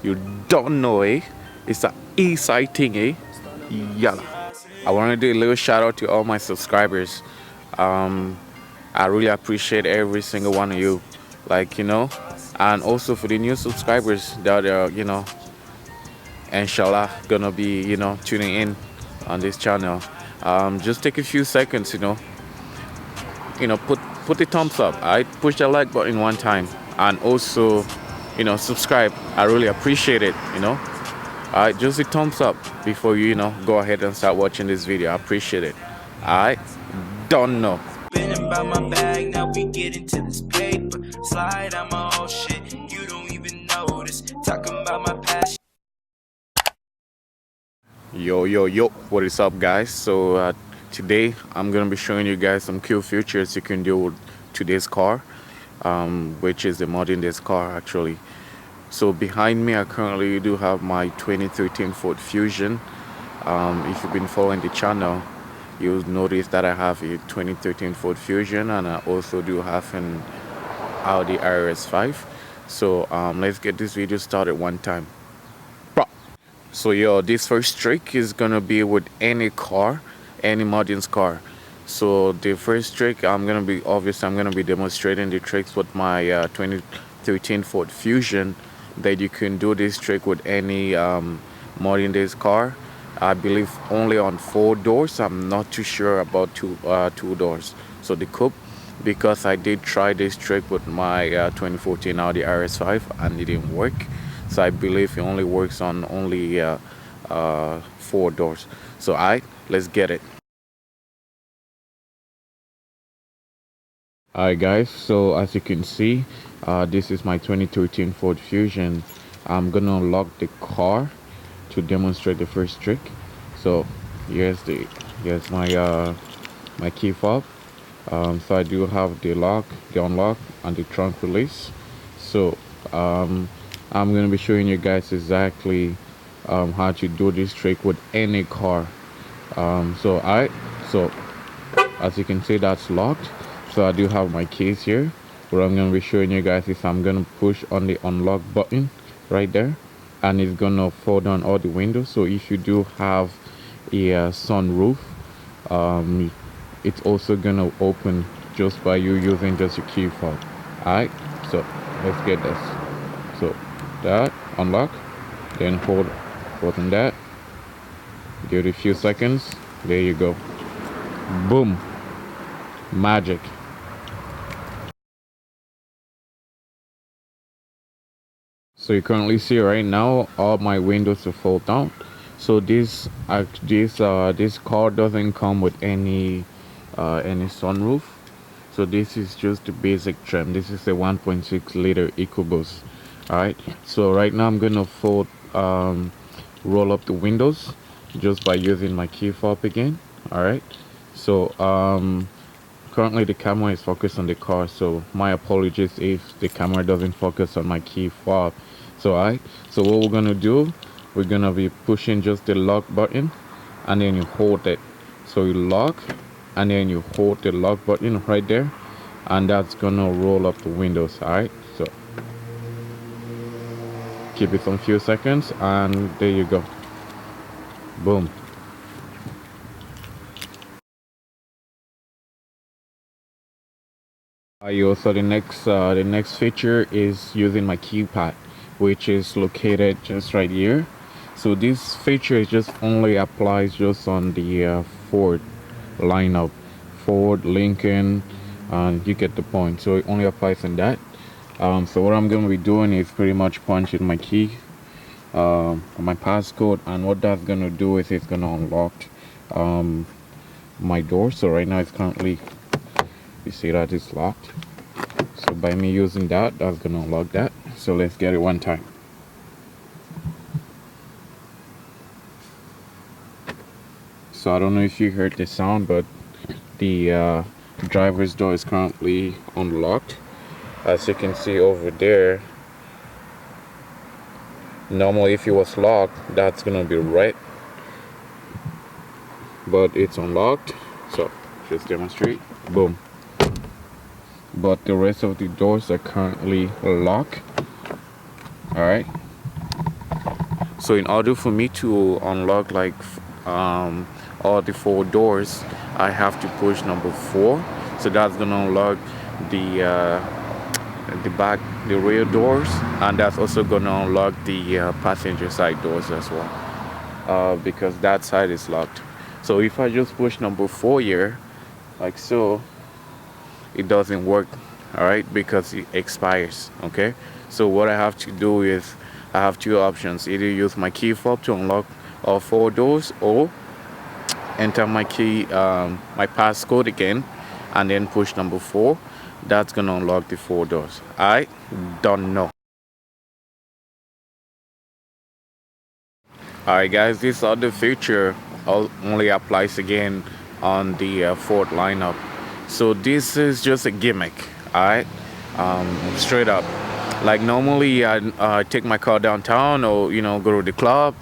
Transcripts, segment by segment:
You don't know, eh? It's a Eastside thing, eh? Yalla. I want to do a little shout out to all my subscribers. Um, I really appreciate every single one of you. Like, and also for the new subscribers that are, inshallah, gonna be, tuning in on this channel. Just take a few seconds, put the thumbs up. I push the like button one time, and also, subscribe. I really appreciate it. Alright, just a thumbs up before you go ahead and start watching this video. I appreciate it. Alright, don't know. About my bag, now we get into this paper. Slide on my whole shit, you don't even notice. Talking about my passion. Yo, what is up, guys? So today I'm gonna be showing you guys some cool features you can do with today's car, which is the modern day's car actually. So behind me, I currently do have my 2013 Ford Fusion. If you've been following the channel, you'll notice that I have a 2013 Ford Fusion, and I also do have an Audi RS5. So let's get this video started one time. So this first trick is gonna be with any car, any modern car. So the first trick I'm gonna be demonstrating the tricks with my 2013 Ford Fusion. That you can do this trick with any modern days car. I believe only on 4 doors. I'm not too sure about two doors. So the coupe, because I did try this trick with my 2014 Audi RS5 and it didn't work. So I believe it only works on only 4 doors. So let's get it. Alright guys, so as you can see, this is my 2013 Ford Fusion. I'm gonna unlock the car to demonstrate the first trick. So here's my my key fob. So I do have the unlock and the trunk release. So I'm gonna be showing you guys exactly how to do this trick with any car. So as you can see, that's locked. So I do have my keys here. What I'm gonna be showing you guys is I'm gonna push on the unlock button right there, and it's gonna fold down all the windows. So if you do have a sunroof, it's also gonna open just by you using just your key fob. Alright, so let's get this. So that unlock, then hold on that, give it a few seconds. There you go, boom, magic. So you currently see right now all my windows are fold down. So this car doesn't come with any sunroof. So this is just the basic trim. This is a 1.6 liter EcoBoost. Alright, so right now I'm gonna roll up the windows just by using my key fob again. Alright, so currently the camera is focused on the car, so my apologies if the camera doesn't focus on my key fob. So what we're gonna do, we're gonna be pushing just the lock button, and then you hold it. So you lock, and then you hold the lock button right there, and that's gonna roll up the windows. Alright, so keep it some few seconds, and there you go, boom. So the next feature is using my keypad, which is located just right here. So this feature just only applies just on the Ford lineup, Ford, Lincoln, and you get the point. So it only applies on that. So what I'm going to be doing is pretty much punching my key, my passcode, and what that's going to do is it's going to unlock my door. So right now it's currently, you see that it's locked. So by me using that's gonna unlock that. So let's get it one time. So I don't know if you heard the sound, but the driver's door is currently unlocked. As you can see over there, normally if it was locked, that's gonna be red, but it's unlocked. So just demonstrate, boom. But the rest of the doors are currently locked. Alright, So in order for me to unlock like all the four doors, I have to push number four. So that's gonna unlock the back, the rear doors, and that's also gonna unlock the passenger side doors as well, because that side is locked. So if I just push number four here, like so, it doesn't work, all right, because it expires. Okay, so what I have to do is I have two options: either use my key fob to unlock all four doors, or enter my key, my passcode again, and then push number four. That's gonna unlock the four doors. I don't know. Alright guys, this other feature only applies again on the Ford lineup. So this is just a gimmick, alright? Straight up. Like normally I take my car downtown, or go to the club.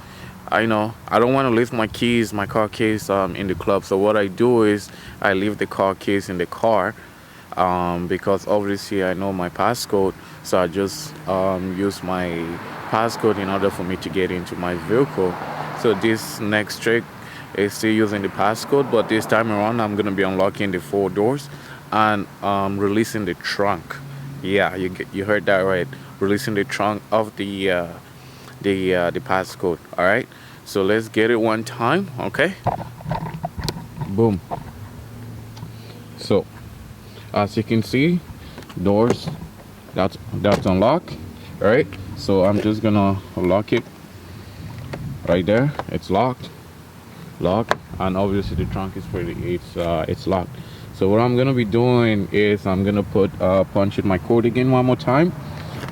I don't want to leave my keys, my car keys, in the club. So what I do is I leave the car keys in the car, because obviously I know my passcode. So I just use my passcode in order for me to get into my vehicle. So this next trick is still using the passcode, but this time around I'm gonna be unlocking the four doors and releasing the trunk. Yeah, you heard that right. Releasing the trunk of the passcode. All right. So let's get it one time. Okay. Boom. So as you can see, doors, that's unlocked. All right. So I'm just gonna lock it right there. It's locked, and obviously the trunk is it's locked. So what I'm gonna be doing is I'm gonna punch in my code again one more time.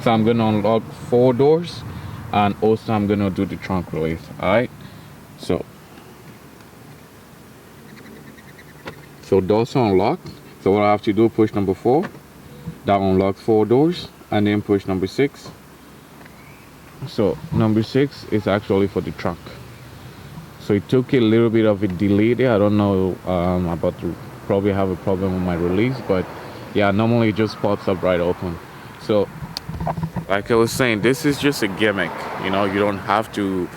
So I'm gonna unlock four doors, and also I'm gonna do the trunk release. All right. So doors are unlocked. So what I have to do, push number four. That unlocks four doors, and then push number six. So number six is actually for the trunk. So it took a little bit of a delay there. I don't know about to probably have a problem with my release, but yeah, normally it just pops up right open. So like I was saying, this is just a gimmick. You don't have to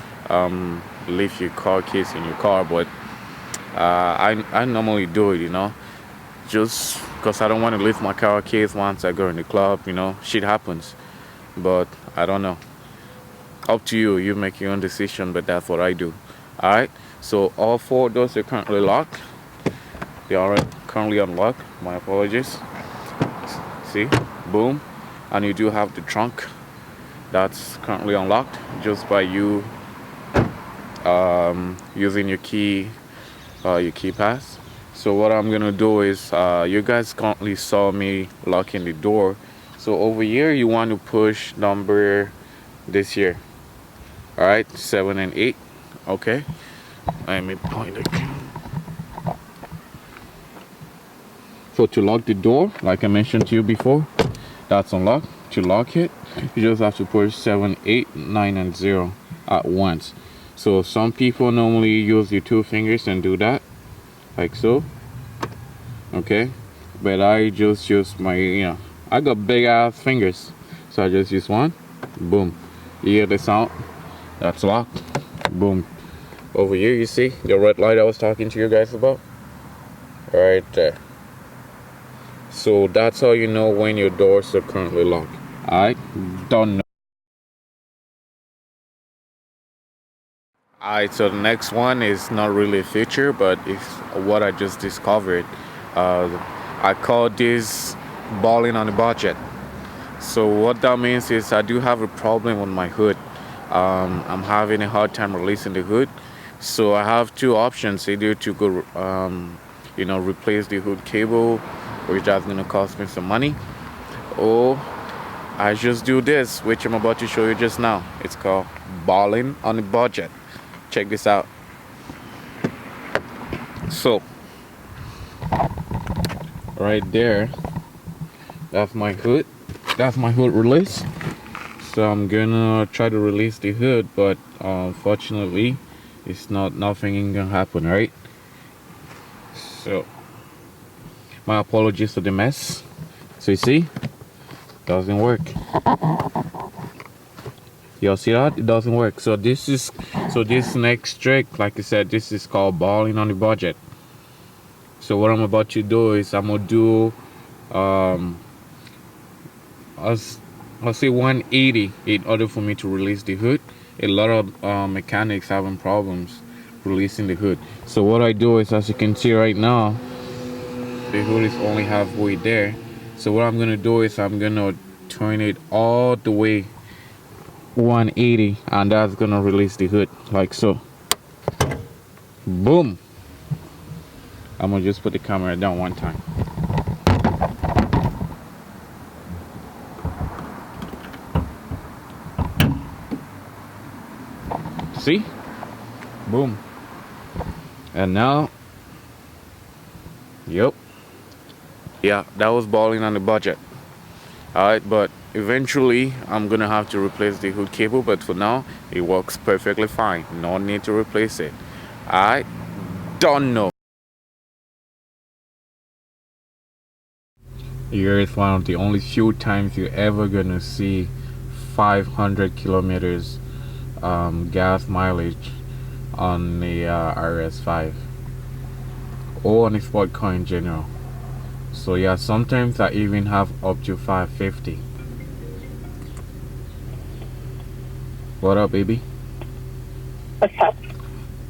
leave your car keys in your car, but I normally do it. Just because I don't want to leave my car keys once I go in the club. Shit happens, but I don't know. Up to you. You make your own decision, but that's what I do. All right. So all four doors are currently locked. They are currently unlocked. My apologies. See, boom, and you do have the trunk. That's currently unlocked just by you using your key pass. So what I'm gonna do is, you guys currently saw me locking the door. So over here you want to push number this here. All right, 7 and 8. Okay, let me point it. So to lock the door, like I mentioned to you before, that's unlocked. To lock it, you just have to push 7, 8, 9, and 0 at once. So some people normally use your two fingers and do that, like so. Okay, but I just use my, I got big ass fingers, so I just use one. Boom. You hear the sound? That's locked. Boom. Over here, you see the red light I was talking to you guys about? Right there. So that's how you know when your doors are currently locked. I don't know. Alright, so the next one is not really a feature, but it's what I just discovered. I call this balling on a budget. So what that means is I do have a problem with my hood. I'm having a hard time releasing the hood. So I have two options: either to go, replace the hood cable, which that's gonna cost me some money, or I just do this, which I'm about to show you just now. It's called balling on a budget. Check this out. So right there, that's my hood. That's my hood release. So I'm gonna try to release the hood, but unfortunately it's nothing ain't gonna happen, right? So my apologies for the mess. So you see, doesn't work. You'll see that it doesn't work. So this next trick, like I said, this is called balling on the budget. So what I'm about to do is I'm gonna do I'll say 180 in order for me to release the hood. A lot of mechanics having problems releasing the hood. So what I do is, as you can see right now, the hood is only halfway there. So what I'm gonna do is I'm gonna turn it all the way 180, and that's gonna release the hood like so. Boom. I'm gonna just put the camera down one time. See? Boom. And now, yep. Yeah, that was balling on the budget. Alright, but eventually I'm gonna have to replace the hood cable, but for now it works perfectly fine. No need to replace it. I don't know. Here is one of the only few times you're ever gonna see 500 kilometers gas mileage on the RS5 or on a sport car in general. So yeah, sometimes I even have up to 550. What up, baby? What's up?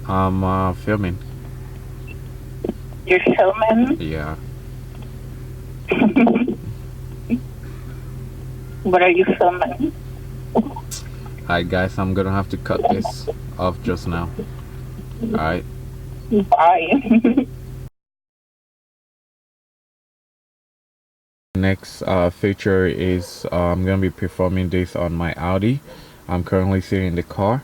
I'm filming. You're filming? Yeah. What are you filming? Alright guys, I'm gonna have to cut this off just now. Alright. Bye. Next feature is I'm gonna be performing this on my Audi. I'm currently sitting in the car.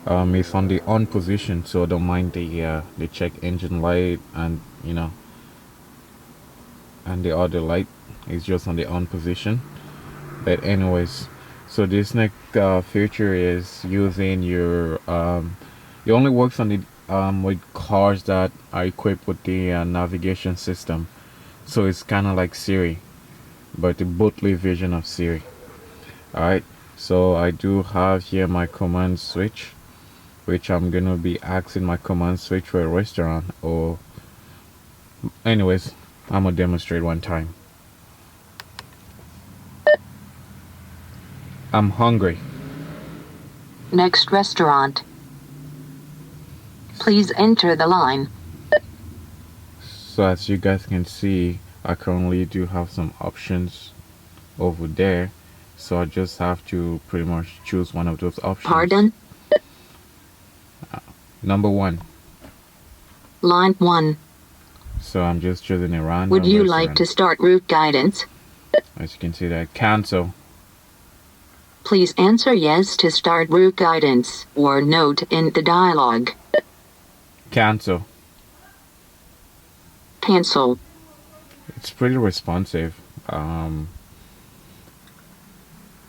It's on the on position, so don't mind the check engine light and and the other light is just on the on position. But anyways, so this next feature is using your it only works on the with cars that are equipped with the navigation system. So it's kind of like Siri, but the bootleg version of Siri. Alright, so I do have here my command switch, which I'm gonna be asking my command switch for a restaurant, or anyways, I'm gonna demonstrate one time. I'm hungry. Next restaurant. Please enter the line. So as you guys can see, I currently do have some options over there. So I just have to pretty much choose one of those options. Pardon? Number 1. Line 1. So I'm just choosing a random Would you restaurant. like to start route guidance? As you can see that, cancel. Please answer yes to start route guidance, or note in the dialogue. Cancel. Cancel. It's pretty responsive.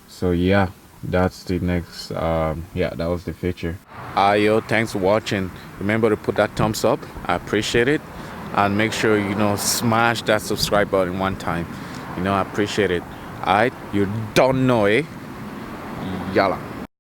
So yeah, that's the next yeah, that was the feature. Yo, thanks for watching. Remember to put that thumbs up, I appreciate it, and make sure smash that subscribe button one time. I appreciate it. Alright, you don't know, eh? Yalla.